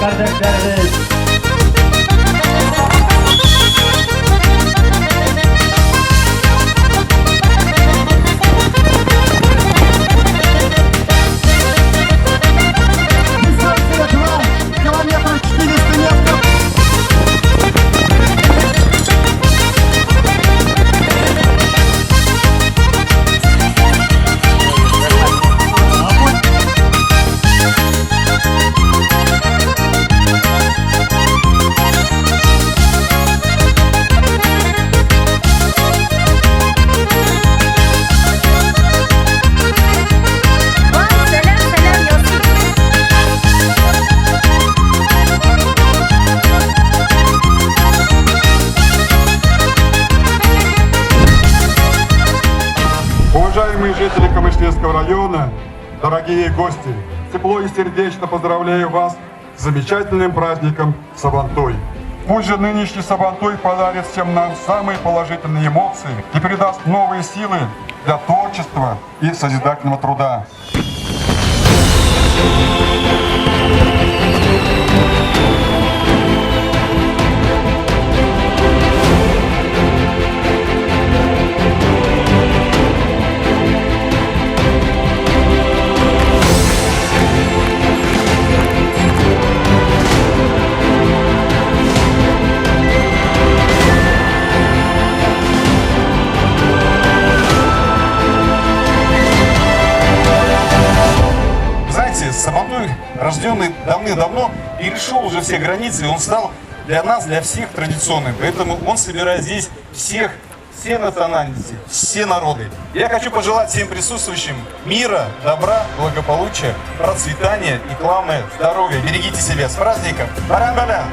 кардәшләребез. Уважаемые жители Камышлинского района, дорогие гости, тепло и сердечно поздравляю вас с замечательным праздником Сабантуй. Пусть же нынешний Сабантуй подарит всем нам самые положительные эмоции и передаст новые силы для творчества и созидательного труда. Сабантуй, рожденный давным-давно, перешел уже все границы, он стал для нас, для всех традиционным. Поэтому он собирает здесь всех, все национальности, все народы. Я хочу пожелать всем присутствующим мира, добра, благополучия, процветания и, главное, здоровья. Берегите себя. С праздником! Баран-баран!